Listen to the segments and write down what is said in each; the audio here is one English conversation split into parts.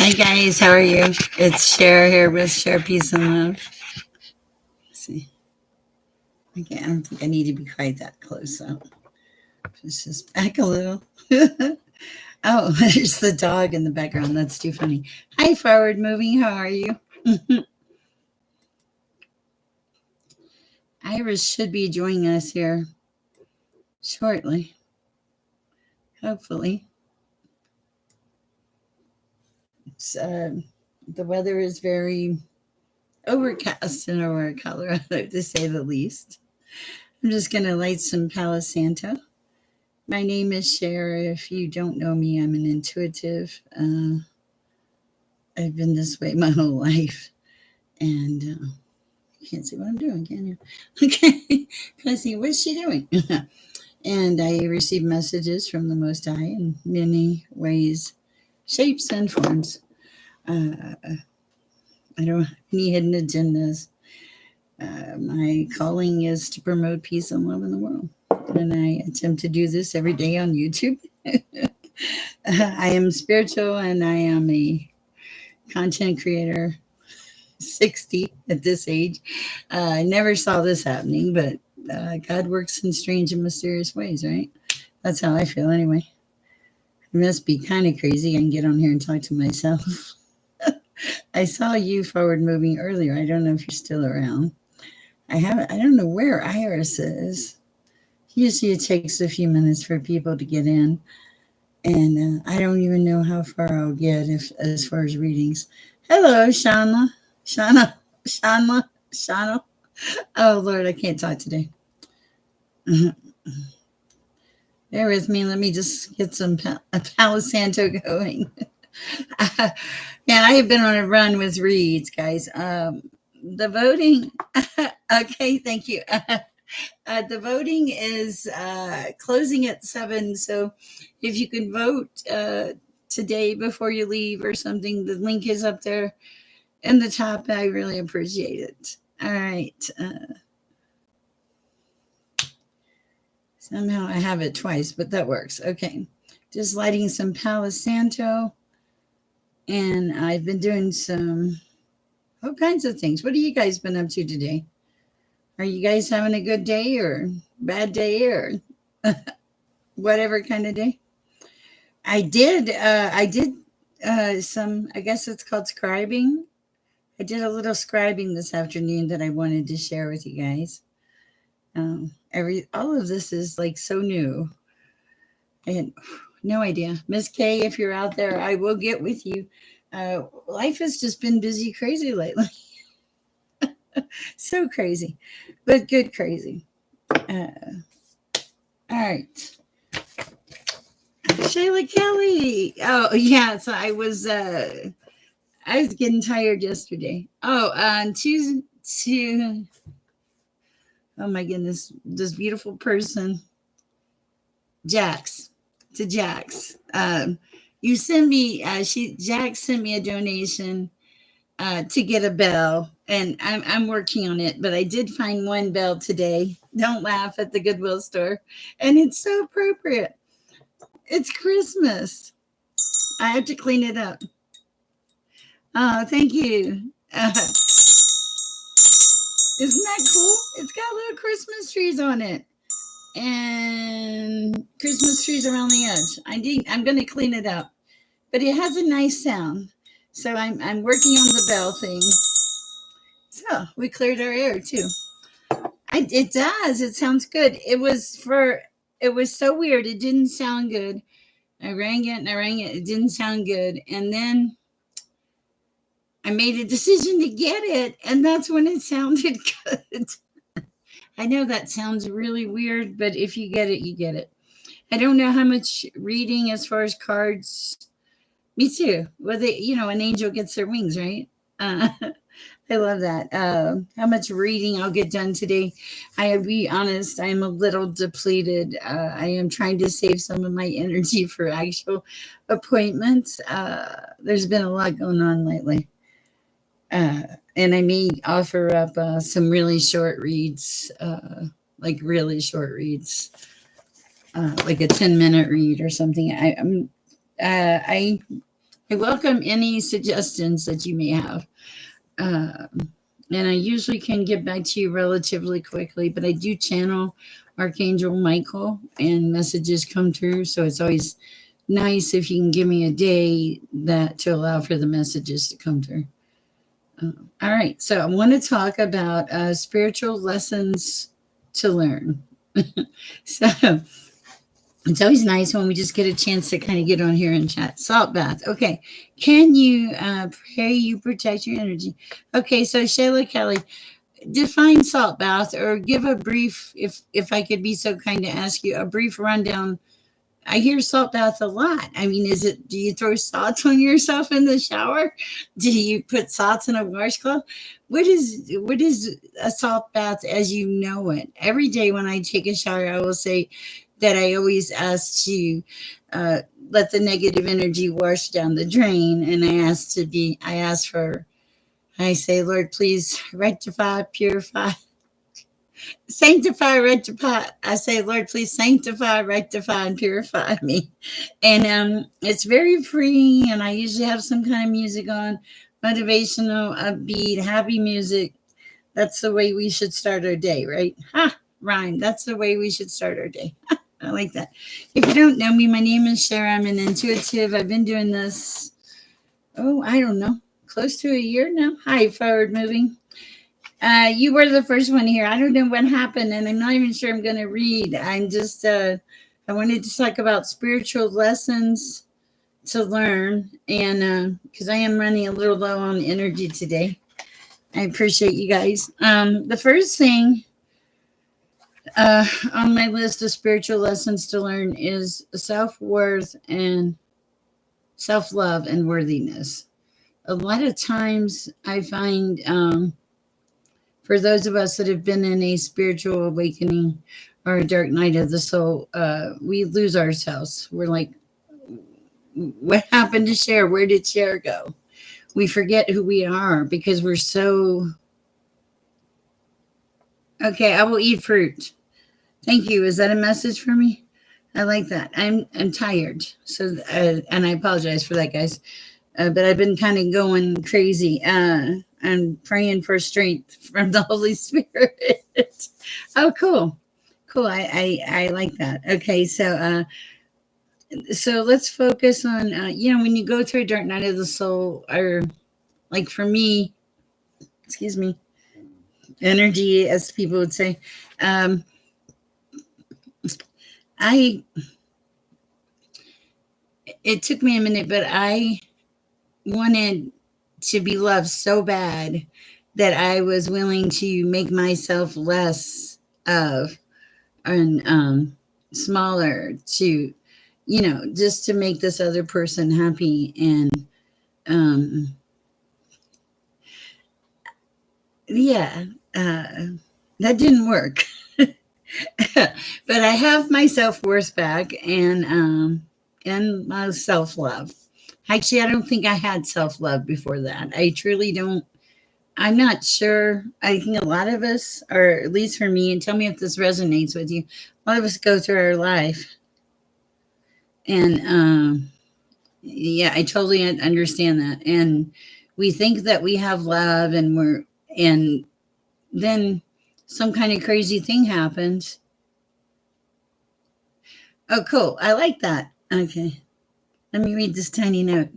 Hi guys, how are you? It's Sher here with Share Peace and Love. Let's see. Okay, I don't think I need to be quite that close, so just back a little. Oh, there's the dog in the background. That's too funny. Hi, Forward Moving. How are you? Iris should be joining us here shortly, hopefully. It's, the weather is very overcast in Aurora, Colorado, to say the least. I'm just going to light some Palo Santo. My name is Sher. If you don't know me, I'm an intuitive. I've been this way my whole life. And you can't see what I'm doing, can you? Okay. I see, what's she doing? And I receive messages from the Most High in many ways, shapes, and forms. I don't have any hidden agendas. My calling is to promote peace and love in the world. And I attempt to do this every day on YouTube. I am spiritual and I am a content creator, 60 at this age. I never saw this happening, but God works in strange and mysterious ways, right? That's how I feel anyway. It must be kind of crazy. I can get on here and talk to myself. I saw you forward moving earlier. I don't know if you're still around. I don't know where Iris is. Usually it takes a few minutes for people to get in. And I don't even know how far I'll get as far as readings. Hello, Shauna. Oh, Lord, I can't talk today. Bear with me. Let me just get some Palo Santo going. Yeah, I have been on a run with reads, guys. The voting. Okay, thank you. The voting is closing at 7. So if you can vote today before you leave or something, the link is up there in the top. I really appreciate it. All right. Somehow I have it twice, but that works. Okay. Just lighting some Palo Santo. And I've been doing all kinds of things. What have you guys been up to today? Are you guys having a good day or bad day or whatever kind of day? I did some, I guess it's called scribing. I did a little scribing this afternoon that I wanted to share with you guys. All of this is like so new. I had no idea. Miss K, if you're out there, I will get with you. Life has just been busy, crazy lately. So crazy, but good crazy. All right. Shayla Kelly. Oh yeah, so I was getting tired yesterday. Oh, on Tuesday. Oh my goodness, this beautiful person, Jax, to Jax. You sent me. Jax sent me a donation to get a bell, and I'm working on it. But I did find one bell today. Don't laugh at the Goodwill store, and it's so appropriate. It's Christmas. I have to clean it up. Oh, thank you. Isn't that cool? It's got little Christmas trees on it and Christmas trees around the edge. I'm going to clean it up, but it has a nice sound. So I'm working on the bell thing. So we cleared our air too. It does. It sounds good. It was so weird. It didn't sound good. I rang it and I rang it. It didn't sound good. And then I made a decision to get it, and that's when it sounded good. I know that sounds really weird, but if you get it, you get it. I don't know how much reading as far as cards. Me too. Well, an angel gets their wings, right? I love that. How much reading I'll get done today. I'll be honest, I'm a little depleted. I am trying to save some of my energy for actual appointments. There's been a lot going on lately. And I may offer up some really short reads, like really short reads, like a 10-minute read or something. I I welcome any suggestions that you may have. And I usually can get back to you relatively quickly, but I do channel Archangel Michael and messages come through. So it's always nice if you can give me a day that to allow for the messages to come through. All right. So I want to talk about spiritual lessons to learn. So it's always nice when we just get a chance to kind of get on here and chat. Salt bath. Okay. Can you pray you protect your energy? Okay. So Shayla Kelly, define salt bath or give a brief, if I could be so kind to ask you a brief rundown. I hear salt bath a lot. I mean, do you throw salt on yourself in the shower? Do you put salt in a washcloth? What is a salt bath as you know it? Every day when I take a shower, I will say that I always ask to let the negative energy wash down the drain. And I say, Lord, please rectify, purify, sanctify, rectify. I say, Lord, please sanctify, rectify, and purify me. And it's very free. And I usually have some kind of music on, motivational, upbeat, happy music. That's the way we should start our day, right? Ha, rhyme. That's the way we should start our day. I like that. If you don't know me, my name is Sher. I'm an intuitive. I've been doing this, I don't know, close to a year now. Hi, forward moving. You were the first one here. I don't know what happened, and I'm not even sure I'm going to read. I'm just, I wanted to talk about spiritual lessons to learn, and because I am running a little low on energy today. I appreciate you guys. The first thing on my list of spiritual lessons to learn is self-worth and self-love and worthiness. A lot of times I find for those of us that have been in a spiritual awakening or a dark night of the soul, we lose ourselves. We're like, what happened to Cher? Where did Cher go? We forget who we are because we're so... Okay, I will eat fruit. Thank you. Is that a message for me? I like that. I'm tired. So, and I apologize for that, guys. But I've been kind of going crazy. I'm praying for strength from the Holy Spirit. Oh, cool. Cool. I like that. Okay. So let's focus on, when you go through a dark night of the soul, or like for me, excuse me, energy, as people would say, it took me a minute, but I wanted to be loved so bad that I was willing to make myself less of and smaller to, just to make this other person happy. And that didn't work. But I have my self-worth back and my self-love. Actually, I don't think I had self-love before that. I truly don't. I'm not sure. I think a lot of us, or at least for me, and tell me if this resonates with you, a lot of us go through our life. And I totally understand that. And we think that we have love and then some kind of crazy thing happens. Oh, cool. I like that. Okay. Let me read this tiny note.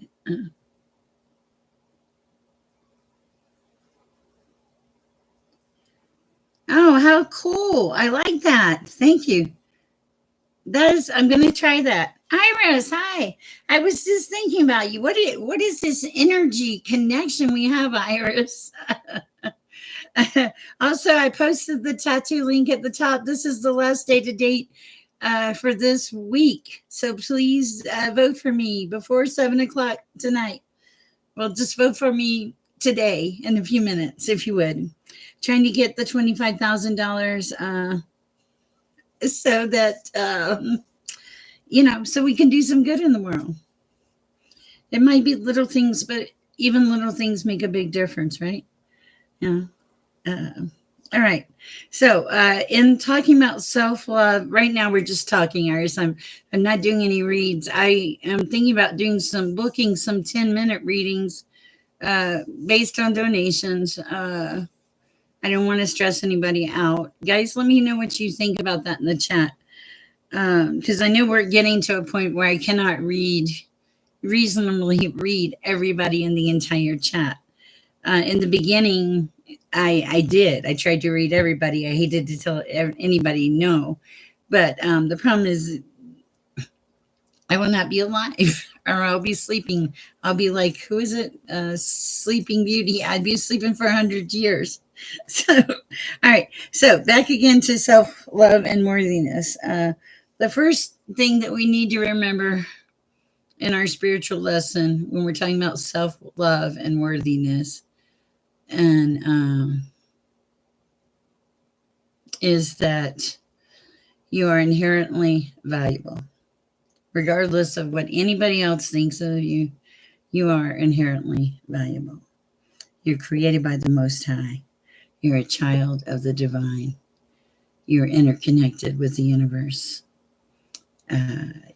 Oh, how cool. I like that. Thank you. I'm going to try that. Iris, hi. I was just thinking about you. What is this energy connection we have, Iris? Also, I posted the tattoo link at the top. This is the last day to date for this week. So please vote for me before 7:00 tonight. Well, just vote for me today in a few minutes, if you would. Trying to get the $25,000 so that, so we can do some good in the world. It might be little things, but even little things make a big difference, right? Yeah. All right. So, in talking about self love, right now we're just talking, Iris. I'm not doing any reads. I am thinking about doing some booking, some 10-minute readings based on donations. I don't want to stress anybody out. Guys, let me know what you think about that in the chat. Because I know we're getting to a point where I cannot reasonably read everybody in the entire chat. In the beginning, I did. I tried to read everybody. I hated to tell anybody no. But the problem is, I will not be alive or I'll be sleeping. I'll be like, who is it? Sleeping Beauty. I'd be sleeping for 100 years. So, all right. So, back again to self love and worthiness. The first thing that we need to remember in our spiritual lesson when we're talking about self love and worthiness and is that you are inherently valuable. Regardless of what anybody else thinks of you, you are inherently valuable. You're created by the Most High. You're a child of the divine. You're interconnected with the universe.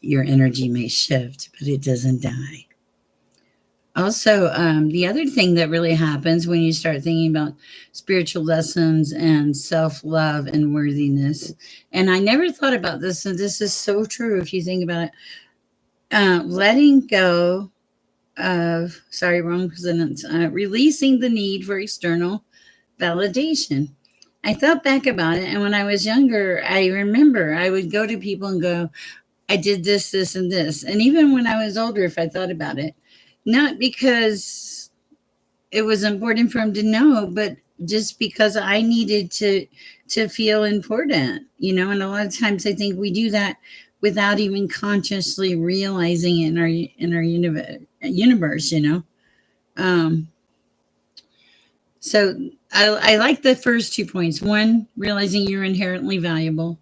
Your energy may shift, but it doesn't die. Also, the other thing that really happens when you start thinking about spiritual lessons and self love and worthiness, and I never thought about this, and this is so true if you think about it, letting go of, sorry, wrong sentence, releasing the need for external validation. I thought back about it, and when I was younger, I remember I would go to people and go, I did this, this, and this. And even when I was older, if I thought about it, not because it was important for them to know, but just because I needed to feel important, you know. And a lot of times, I think we do that without even consciously realizing it in our universe, you know. Um, so I like the first 2 points. One, realizing you're inherently valuable.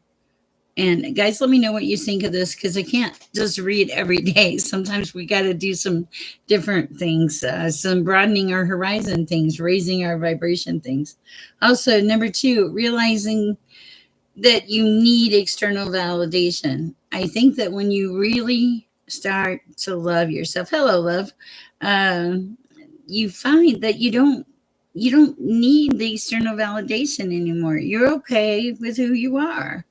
And guys, let me know what you think of this because I can't just read every day. Sometimes we got to do some different things, some broadening our horizon things, raising our vibration things. Also, number two, realizing that you need external validation. I think that when you really start to love yourself, hello, love, um, you find that you don't need the external validation anymore. You're okay with who you are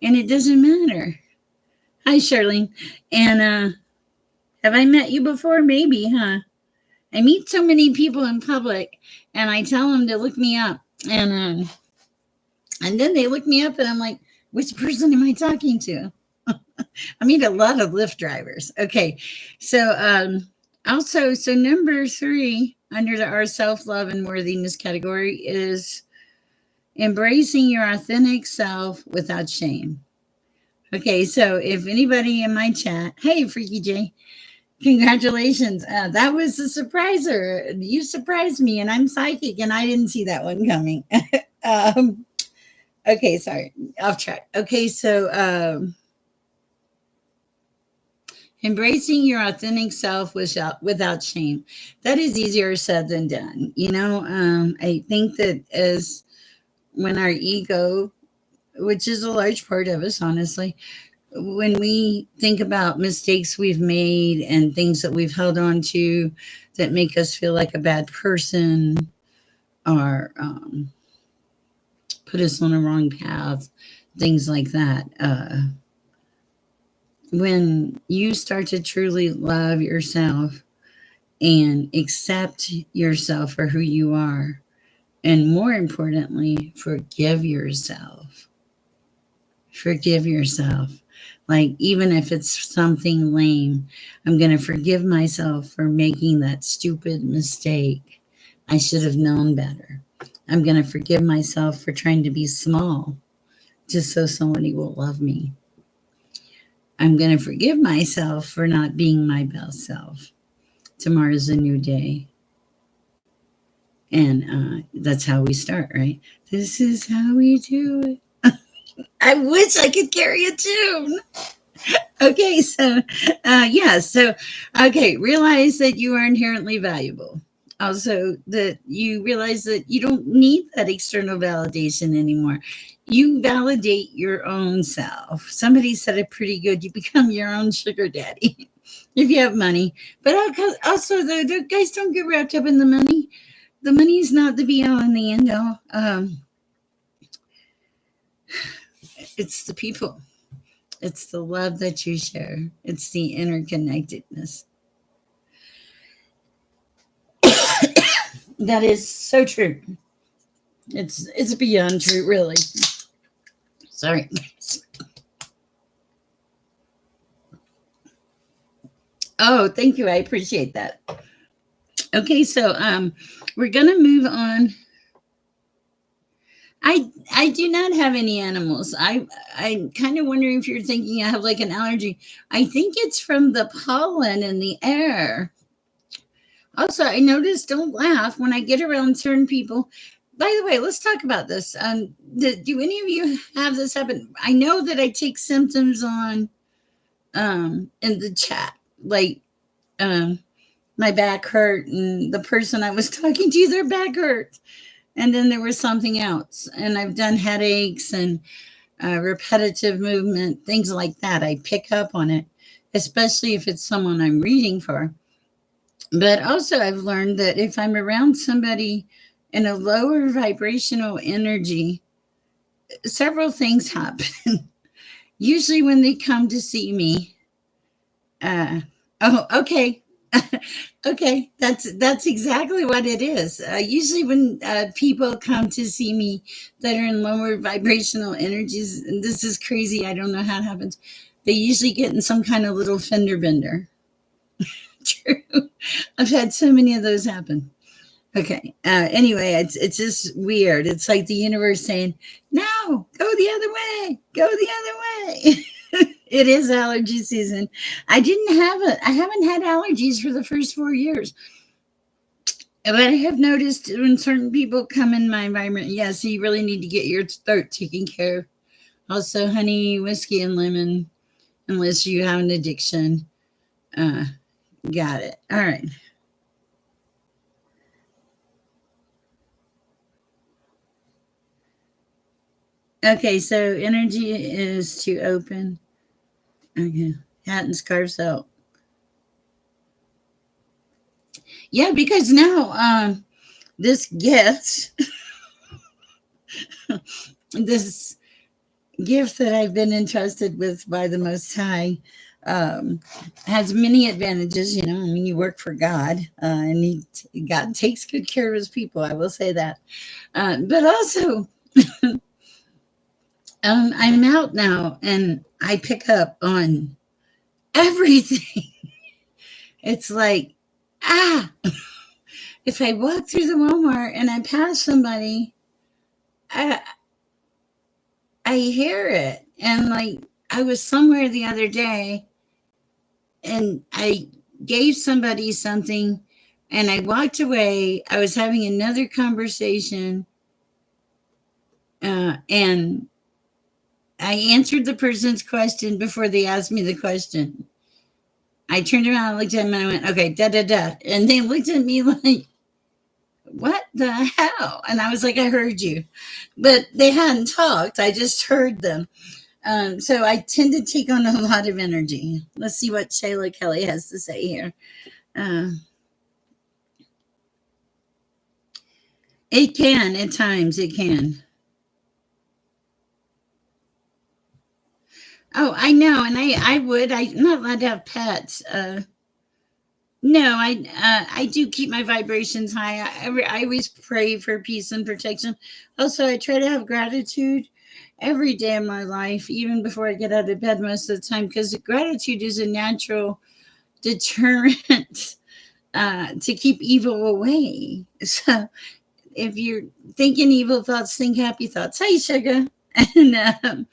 and it doesn't matter. Hi, Charlene. And have I met you before? Maybe, huh? I meet so many people in public, and I tell them to look me up, and then they look me up, and I'm like, which person am I talking to? I meet a lot of Lyft drivers. Okay, so also, so number three under our self love and worthiness category is embracing your authentic self without shame. Okay, so if anybody in my chat, hey, Freaky J, congratulations. That was a surpriser. You surprised me, and I'm psychic, and I didn't see that one coming. um, okay, sorry, off track. Okay, so embracing your authentic self without shame. That is easier said than done. You know, I think that as when our ego, which is a large part of us, honestly, when we think about mistakes we've made and things that we've held on to that make us feel like a bad person or put us on a wrong path, things like that. When you start to truly love yourself and accept yourself for who you are, and more importantly, forgive yourself. Forgive yourself. Like, even if it's something lame, I'm going to forgive myself for making that stupid mistake. I should have known better. I'm going to forgive myself for trying to be small just so somebody will love me. I'm going to forgive myself for not being my best self. Tomorrow's a new day. And that's how we start, right? This is how we do it. I wish I could carry a tune. Okay, so yeah, so okay, realize that you are inherently valuable. Also, that you realize that you don't need that external validation anymore. You validate your own self. Somebody said it pretty good. You become your own sugar daddy if you have money. But also, the guys, don't get wrapped up in the money. The money is not the be all and the end all. It's the people. It's the love that you share. It's the interconnectedness. That is so true. It's beyond true, really. Sorry. Oh, thank you. I appreciate that. Okay, so we're gonna move on. I do not have any animals. I'm kind of wondering if you're thinking I have like an allergy. I think it's from the pollen in the air. Also, I noticed, don't laugh when I get around certain people. By the way, let's talk about this. Do any of you have this happen? I know that I take symptoms on in the chat, like um, my back hurt, and the person I was talking to, their back hurt, and then there was something else. And I've done headaches and repetitive movement, things like that. I pick up on it, especially if it's someone I'm reading for. But also, I've learned that if I'm around somebody in a lower vibrational energy, several things happen. Usually, when they come to see me, uh, oh, okay. Okay, that's exactly what it is. Usually, when people come to see me that are in lower vibrational energies, and this is crazy, I don't know how it happens. They usually get in some kind of little fender bender. True, I've had so many of those happen. Okay. Anyway, it's just weird. It's like the universe saying, "No, go the other way. Go the other way." It is allergy season. I haven't had allergies for the first 4 years. But I have noticed when certain people come in my environment, yes, you really need to get your throat taken care of. Also, honey, whiskey, and lemon, unless you have an addiction. Uh, got it. All right. Okay, so energy is to open. Okay. Hat and scarves out. Yeah, because now this gift, this gift that I've been entrusted with by the Most High, um, has many advantages. You know, I mean, you work for God, and God takes good care of His people. I will say that, but also, I'm out now, and I pick up on everything. It's like, ah, if I walk through the Walmart and I pass somebody, I I hear it. And like I was somewhere the other day and I gave somebody something and I walked away. I was having another conversation and I answered the person's question before they asked me the question. I turned around and looked at them and I went, okay, da da da. And they looked at me like, what the hell? And I was like, I heard you. But they hadn't talked. I just heard them. So I tend to take on a lot of energy. Let's see what Shayla Kelly has to say here. Uh, it can, at times, it can. Oh, I know, and I would. I'm not allowed to have pets. No, I do keep my vibrations high. I always pray for peace and protection. Also, I try to have gratitude every day of my life, even before I get out of bed most of the time, because gratitude is a natural deterrent to keep evil away. So if you're thinking evil thoughts, think happy thoughts. Hey, sugar. And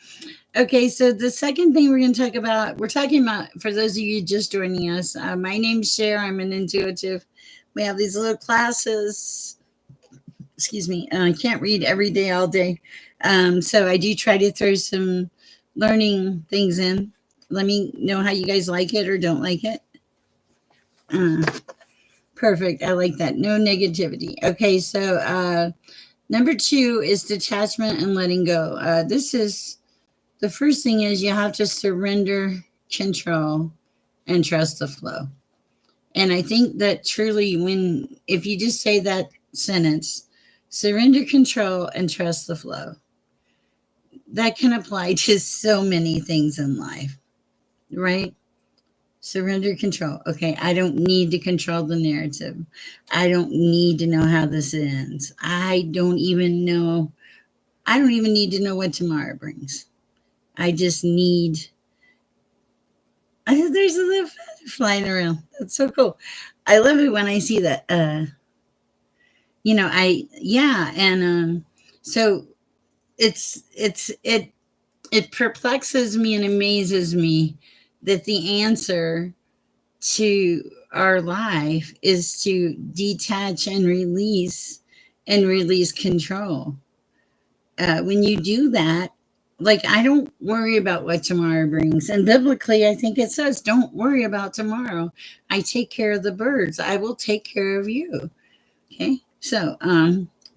okay, so the second thing we're going to talk about, we're talking about, for those of you just joining us, my name's Sher. I'm an intuitive. We have these little classes. Excuse me. I can't read every day, all day. So I do try to throw some learning things in. Let me know how you guys like it or don't like it. Uh, Perfect. I like that. No negativity. Okay, so number 2 is detachment and letting go. This is the first thing is you have to surrender control and trust the flow. And I think that truly, if you just say that sentence, surrender control and trust the flow, that can apply to so many things in life, right? Surrender control. Okay, I don't need to control the narrative. I don't need to know how this ends. I don't even need to know what tomorrow brings. I just need. There's a little feather flying around. That's so cool. I love it when I see that. And so it perplexes me and amazes me that the answer to our life is to detach and release control. When you do that, like I don't worry about what tomorrow brings. And biblically, I think it says, don't worry about tomorrow. I take care of the birds. I will take care of you. Okay. So,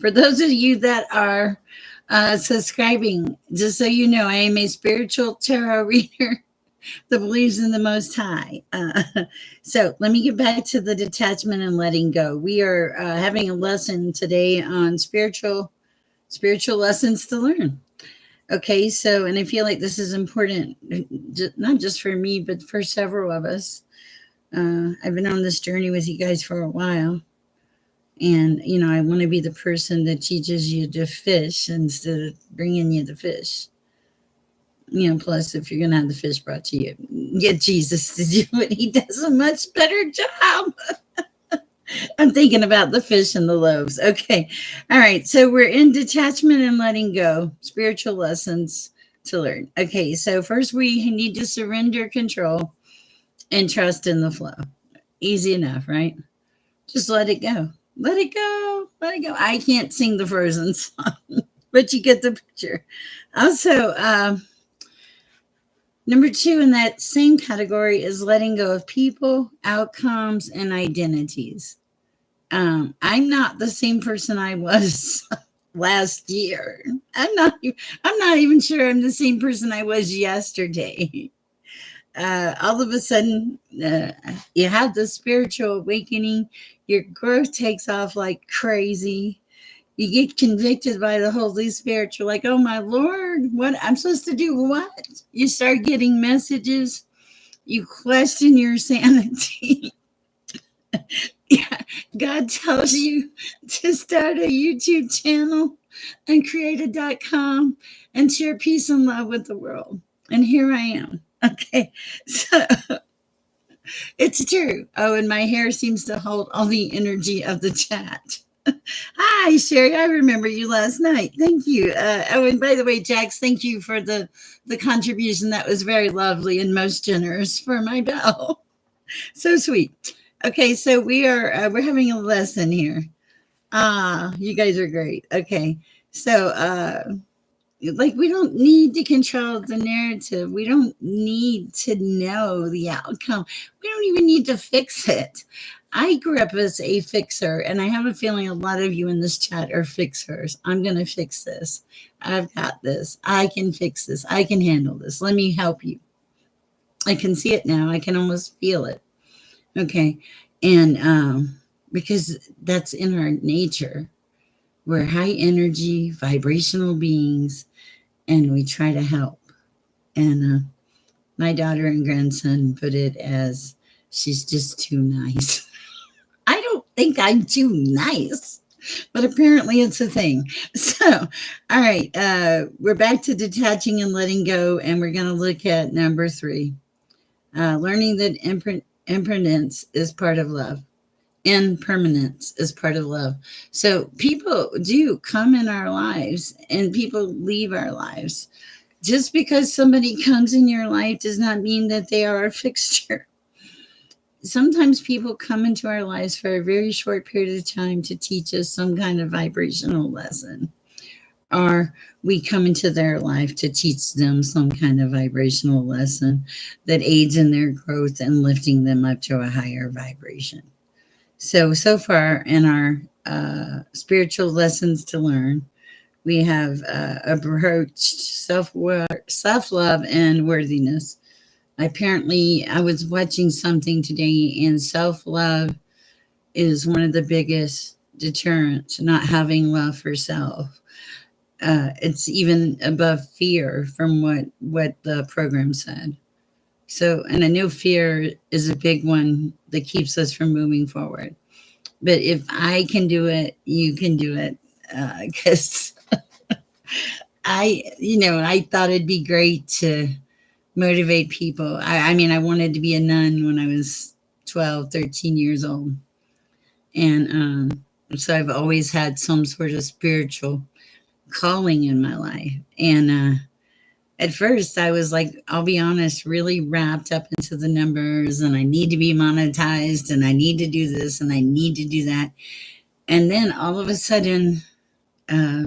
for those of you that are subscribing, just so you know, I am a spiritual tarot reader that believes in the Most High. So let me get back to the detachment and letting go. We are having a lesson today on spiritual lessons to learn. Okay, so and I feel like this is important, not just for me, but for several of us. I've been on this journey with you guys for a while. And, I want to be the person that teaches you to fish instead of bringing you the fish. Plus, if you're going to have the fish brought to you, get Jesus to do it. He does a much better job. I'm thinking about the fish and the loaves. Okay. All right. So we're in detachment and letting go, spiritual lessons to learn. Okay. So first we need to surrender control and trust in the flow. Easy enough, right? Just let it go. Let it go. Let it go. I can't sing the Frozen song, but you get the picture. Also, number 2 in that same category is letting go of people, outcomes, and identities. I'm not the same person I was last year. I'm not even sure I'm the same person I was yesterday. All of a sudden, you have the spiritual awakening. Your growth takes off like crazy. You get convicted by the Holy Spirit. You're like, oh my Lord, what I'm supposed to do? What? You start getting messages. You question your sanity. Yeah, God tells you to start a YouTube channel and create a .com and share peace and love with the world. And here I am. Okay, so it's true. Oh, and my hair seems to hold all the energy of the chat. Hi, Sherry. I remember you last night. Thank you. And by the way, Jax, thank you for the contribution. That was very lovely and most generous for my bell. So sweet. Okay, so we're having a lesson here. You guys are great. Okay, so like we don't need to control the narrative. We don't need to know the outcome. We don't even need to fix it. I grew up as a fixer, and I have a feeling a lot of you in this chat are fixers. I'm going to fix this. I've got this. I can fix this. I can handle this. Let me help you. I can see it now. I can almost feel it. Okay. And because that's in our nature. We're high energy, vibrational beings, and we try to help. And my daughter and grandson put it as she's just too nice. I don't think I'm too nice, but apparently it's a thing. So, all right, we're back to detaching and letting go, and we're going to look at number 3, learning that impermanence is part of love. Impermanence is part of love. So people do come in our lives and people leave our lives. Just because somebody comes in your life does not mean that they are a fixture. Sometimes people come into our lives for a very short period of time to teach us some kind of vibrational lesson. Or we come into their life to teach them some kind of vibrational lesson that aids in their growth and lifting them up to a higher vibration. So far in our spiritual lessons to learn, we have approached self love, and worthiness. Apparently, I was watching something today, and self love is one of the biggest deterrents, not having love for self. It's even above fear from what the program said. So, and I know fear is a big one that keeps us from moving forward. But if I can do it, you can do it. Because I thought it'd be great to motivate people. I mean, I wanted to be a nun when I was 12, 13 years old. And so I've always had some sort of spiritual calling in my life. And at first, I was like, I'll be honest, really wrapped up into the numbers, and I need to be monetized, and I need to do this, and I need to do that. And then all of a sudden, uh,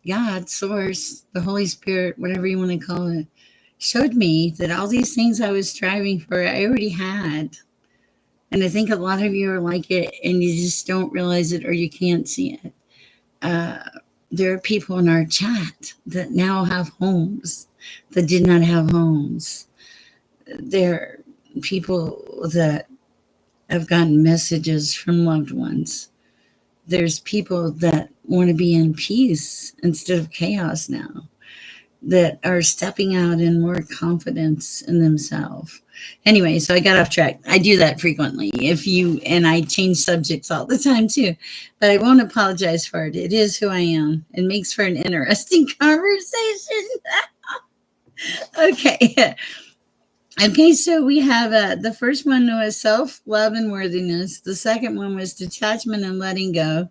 God, Source, the Holy Spirit, whatever you want to call it, showed me that all these things I was striving for, I already had. And I think a lot of you are like it, and you just don't realize it or you can't see it. Uh, there are people in our chat that now have homes that did not have homes. There are people that have gotten messages from loved ones. There's people that want to be in peace instead of chaos now, that are stepping out in more confidence in themselves. Anyway, so I got off track. I do that frequently. And I change subjects all the time too, but I won't apologize for it. It is who I am. It makes for an interesting conversation. Okay. Okay, so we have the first one was self love and worthiness. The second one was detachment and letting go.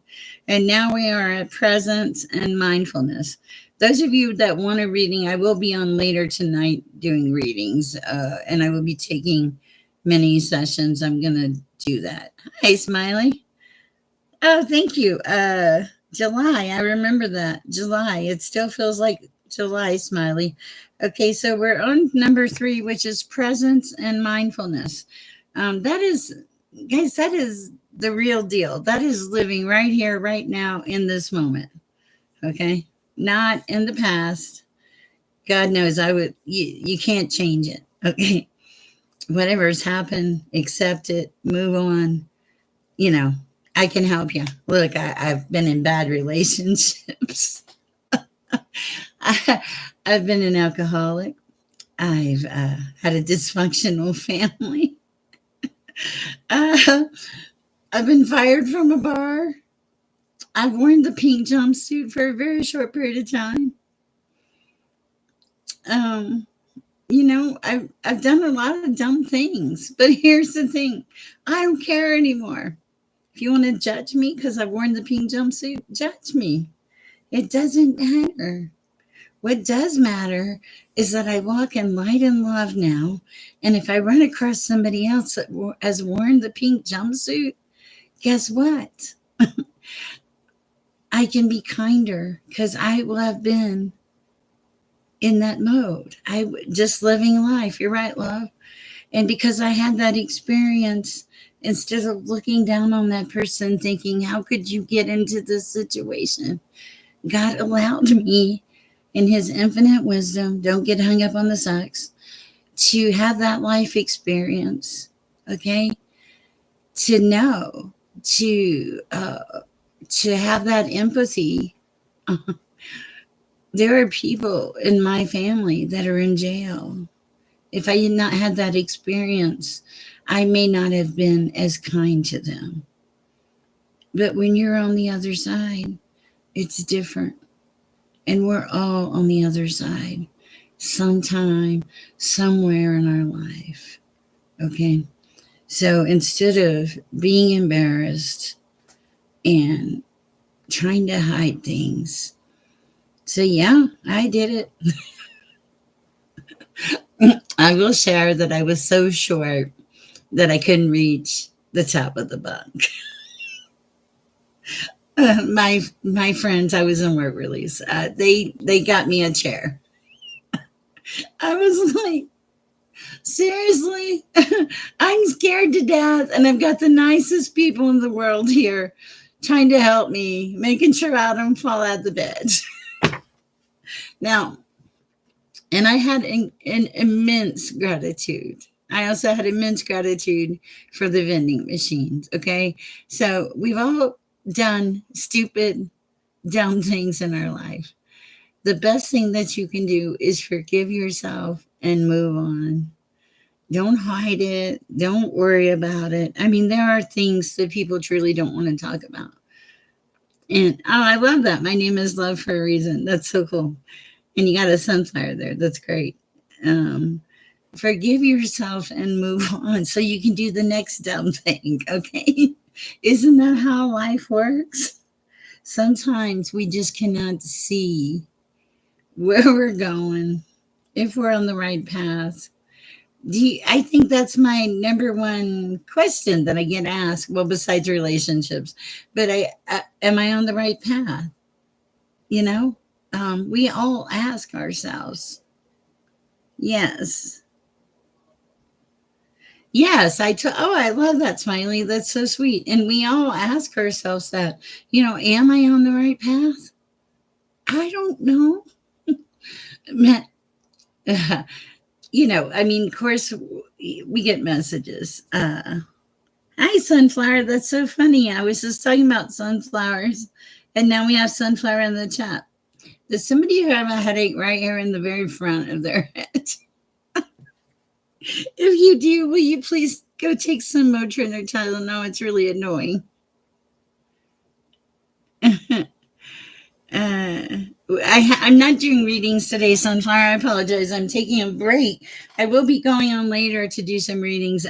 And now we are at presence and mindfulness. Those of you that want a reading, I will be on later tonight doing readings, and I will be taking many sessions. I'm going to do that. Hi, Smiley. Oh, thank you. July, I remember that. July. It still feels like July, Smiley. Okay, so we're on number 3, which is presence and mindfulness. That is, guys, that is the real deal. That is living right here, right now, in this moment. Okay, not in the past. God knows you can't change it. Okay, whatever's happened, accept it, move on. You know, I can help you. Look, I've been in bad relationships. I've been an alcoholic. I've had a dysfunctional family. Uh, I've been fired from a bar. I've worn the pink jumpsuit for a very short period of time. Um, I've done a lot of dumb things, but here's the thing: I don't care anymore. If you want to judge me because I've worn the pink jumpsuit, judge me. It doesn't matter. What does matter is that I walk in light and love now. And if I run across somebody else that has worn the pink jumpsuit, guess what? I can be kinder because I will have been in that mode. Just living life. You're right, love. And because I had that experience, instead of looking down on that person thinking, how could you get into this situation? God allowed me in his infinite wisdom, don't get hung up on the sucks, to have that life experience, okay? To know, to have that empathy. There are people in my family that are in jail. If I had not had that experience, I may not have been as kind to them. But when you're on the other side, it's different. And we're all on the other side sometime, somewhere in our life. Okay? So instead of being embarrassed and trying to hide things, so yeah, I did it. I will share that I was so short that I couldn't reach the top of the bunk. My friends, I was in work release. They got me a chair. I was like, Seriously, I'm scared to death, and I've got the nicest people in the world here trying to help me, making sure I don't fall out of the bed. Now, and I had an immense gratitude. I also had immense gratitude for the vending machines. Okay. So we've all done stupid, dumb things in our life. The best thing that you can do is forgive yourself and move on. Don't hide it. Don't worry about it. I mean, there are things that people truly don't want to talk about. And oh, I love that. My name is Love for a reason. That's so cool. And you got a sunflower there. That's great. Um, Forgive yourself and move on so you can do the next dumb thing. Okay. Isn't that how life works? Sometimes we just cannot see where we're going, if we're on the right path. I think that's my number one question that I get asked. Well, besides relationships, but am I on the right path? You know, we all ask ourselves. Yes, yes. Oh, I love that, Smiley. That's so sweet. And we all ask ourselves that. Am I on the right path? I don't know. I mean, of course, we get messages. Hi, sunflower. That's so funny. I was just talking about sunflowers, and now we have sunflower in the chat. Does somebody have a headache right here in the very front of their head? If you do, will you please go take some Motrin or Tylenol? It's really annoying. I'm not doing readings today, Sunflower. I apologize. I'm taking a break. I will be going on later to do some readings.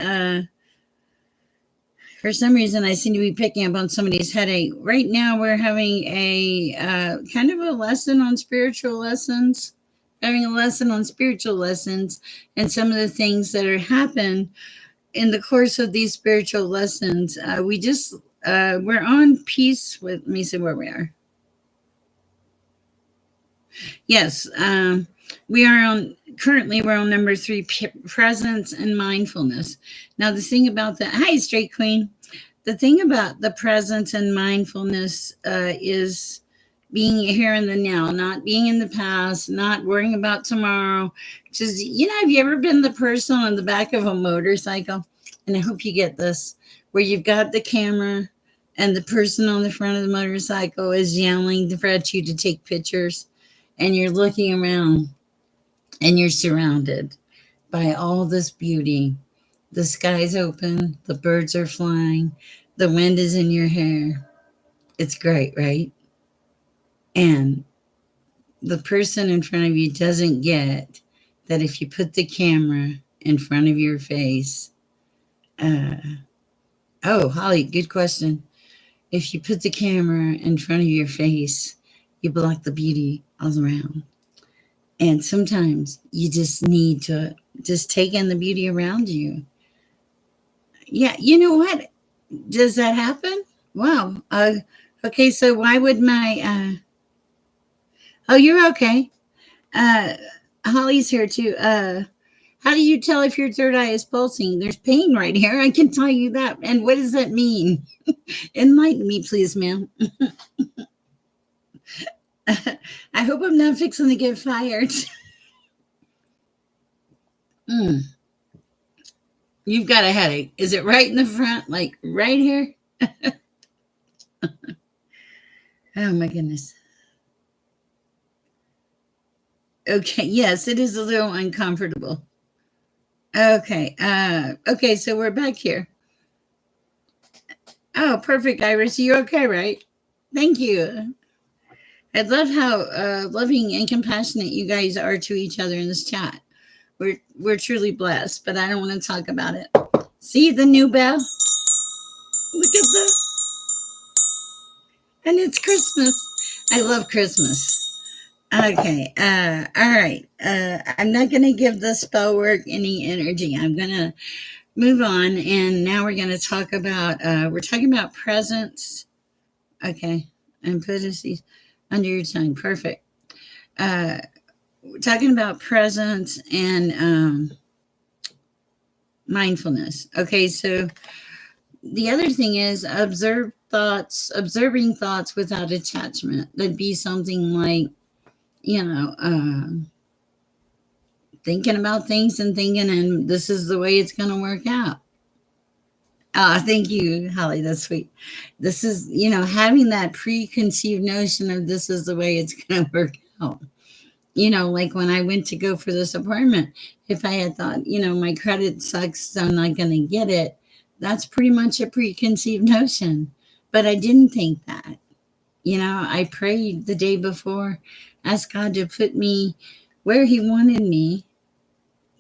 For some reason, I seem to be picking up on somebody's headache. Right now, we're having a kind of a lesson on spiritual lessons, having a lesson on spiritual lessons and some of the things that are happen in the course of these spiritual lessons. We're on peace with, let me see where we are. Yes, we are currently we're on number 3, presence and mindfulness. Now, the thing about that, hi, Straight Queen. The thing about the presence and mindfulness is being here in the now, not being in the past, not worrying about tomorrow. Just, have you ever been the person on the back of a motorcycle? And I hope you get this, where you've got the camera and the person on the front of the motorcycle is yelling for you to take pictures, and you're looking around and you're surrounded by all this beauty. The sky's open, the birds are flying, the wind is in your hair. It's great, right? And the person in front of you doesn't get that if you put the camera in front of your face. Oh, Holly, good question. If you put the camera in front of your face, you block the beauty all around. And sometimes you just need to just take in the beauty around you. Yeah, you know what? Does that happen? Wow. Okay, so why would my oh, you're okay. Uh Holly's here too. How do you tell if your third eye is pulsing? There's pain right here. I can tell you that. And what does that mean? Enlighten me, please, ma'am. I hope I'm not fixing to get fired. Mm, you've got a headache. Is it right in the front? Like right here? Oh my goodness. Okay, yes, it is a little uncomfortable. Okay. Okay, so we're back here. Oh, perfect, Iris. You're okay, right? Thank you. I love how loving and compassionate you guys are to each other in this chat. We're truly blessed, but I don't want to talk about it. See the new bell? Look at that. And it's Christmas. I love Christmas. Okay. All right. I'm not going to give the spell work any energy. I'm going to move on. And now we're going to talk about, we're talking about presence. Okay. And put this under your tongue. Perfect. We're talking about presence and mindfulness. Okay, so the other thing is observing thoughts without attachment. That'd be something like, you know, thinking about things and thinking, and this is the way it's going to work out. Thank you, Holly. That's sweet. This is, having that preconceived notion of this is the way it's going to work out. Like when I went to go for this apartment, if I had thought, my credit sucks, so I'm not going to get it, that's pretty much a preconceived notion. But I didn't think that. I prayed the day before, asked God to put me where He wanted me,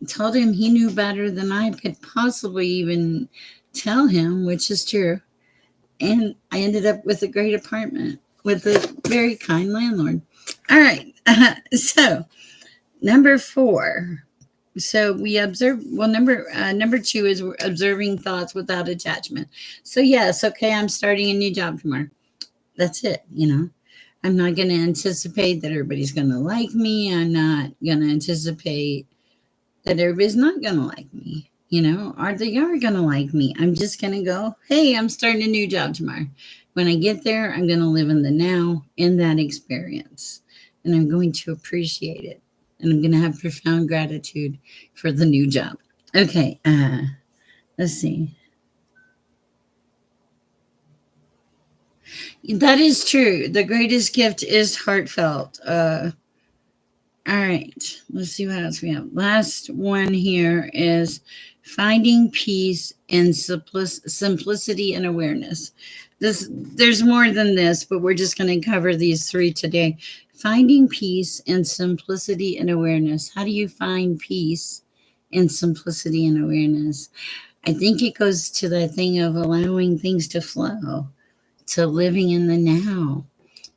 told Him He knew better than I could possibly even tell Him, which is true. And I ended up with a great apartment with a very kind landlord. All right. So, number 4. So we observe. Well, number 2 is observing thoughts without attachment. So yes, okay, I'm starting a new job tomorrow. That's it. I'm not going to anticipate that everybody's going to like me. I'm not going to anticipate that everybody's not going to like me. Or they are going to like me. I'm just going to go, hey, I'm starting a new job tomorrow. When I get there, I'm going to live in the now, in that experience, and I'm going to appreciate it. And I'm going to have profound gratitude for the new job. Okay, let's see. That is true. The greatest gift is heartfelt. All right, let's see what else we have. Last one here is finding peace in simplicity and awareness. There's more than this, but we're just going to cover these 3 today. Finding peace in simplicity and awareness. How do you find peace in simplicity and awareness? I think it goes to the thing of allowing things to flow, to living in the now,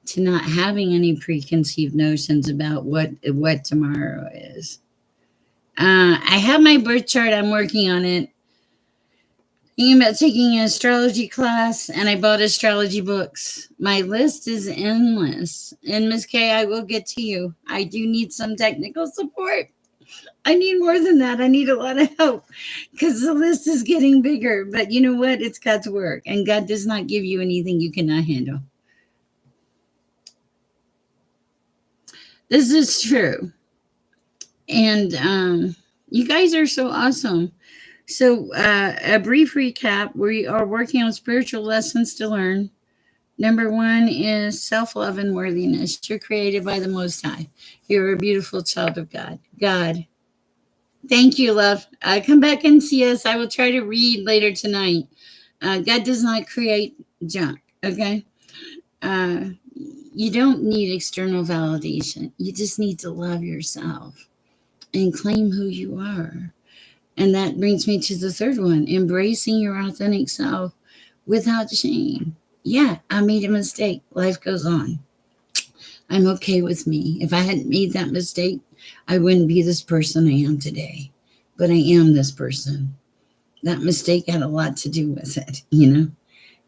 to not having any preconceived notions about what tomorrow is. I have my birth chart. I'm working on it. Thinking about taking an astrology class, and I bought astrology books. My list is endless. And Miss Kay, I will get to you. I do need some technical support. I need more than that. I need a lot of help because the list is getting bigger. But you know what? It's God's work, and God does not give you anything you cannot handle. This is true. And you guys are so awesome. So, a brief recap. We are working on spiritual lessons to learn. Number 1 is self-love and worthiness. You're created by the Most High. You're a beautiful child of God. God. Thank you, love. Come back and see us. I will try to read later tonight. God does not create junk, okay? You don't need external validation. You just need to love yourself and claim who you are. And that brings me to the 3rd one, embracing your authentic self without shame. Yeah, I made a mistake. Life goes on. I'm okay with me. If I hadn't made that mistake, I wouldn't be this person I am today. But I am this person. That mistake had a lot to do with it,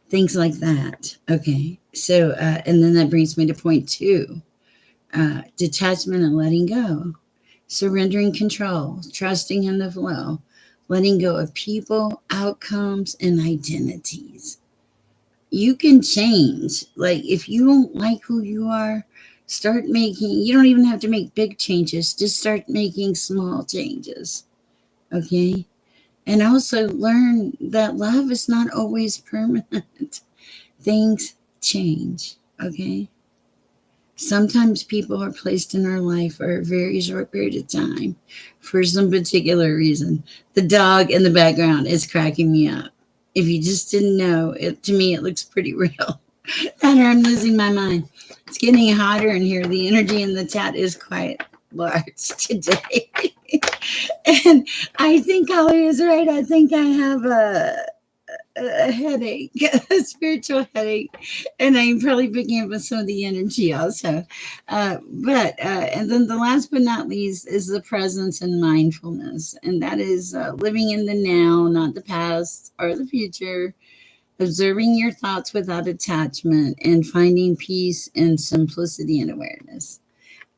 Things like that. Okay. So, and then that brings me to point 2, detachment and letting go. Surrendering control, trusting in the flow, letting go of people, outcomes, and identities. You can change. Like, if you don't like who you are, you don't even have to make big changes. Just start making small changes. Okay? And also learn that love is not always permanent. Things change. Okay? Sometimes people are placed in our life for a very short period of time for some particular reason. The dog in the background is cracking me up. If you just didn't know, to me, it looks pretty real. And I'm losing my mind. It's getting hotter in here. The energy in the chat is quite large today. And I think Holly is right. I think I have a headache, a spiritual headache, and I'm probably picking up with some of the energy also. And then the last but not least is the presence and mindfulness, and that is living in the now, not the past or the future, observing your thoughts without attachment, and finding peace in simplicity and awareness.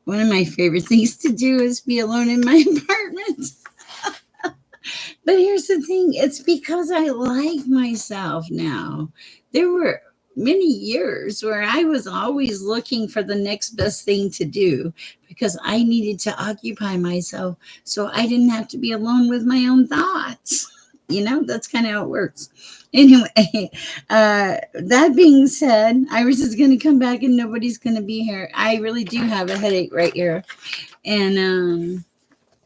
One of my favorite things to do is be alone in my apartment. But here's the thing, it's because I like myself now. There were many years where I was always looking for the next best thing to do because I needed to occupy myself so I didn't have to be alone with my own thoughts. That's kind of how it works. Anyway, that being said, Iris is going to come back and nobody's going to be here. I really do have a headache right here. And,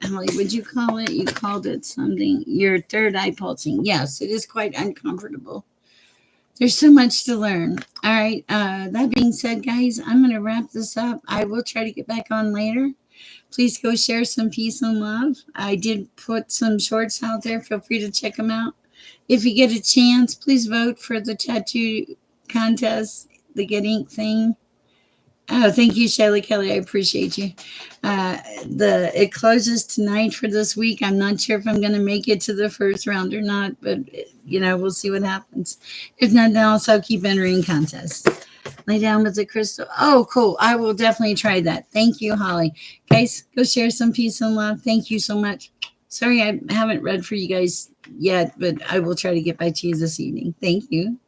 Holly, would you call it? You called it something. Your third eye pulsing. Yes, it is quite uncomfortable. There's so much to learn. All right. That being said, guys, I'm going to wrap this up. I will try to get back on later. Please go share some peace and love. I did put some shorts out there. Feel free to check them out. If you get a chance, please vote for the tattoo contest, the Get Ink thing. Oh, thank you, Shelly Kelly. I appreciate you. It closes tonight for this week. I'm not sure if I'm going to make it to the first round or not, but we'll see what happens. If nothing else, I'll keep entering contests. Lay down with the crystal. Oh, cool. I will definitely try that. Thank you, Holly. Guys, go share some peace and love. Thank you so much. Sorry, I haven't read for you guys yet, but I will try to get back to you this evening. Thank you.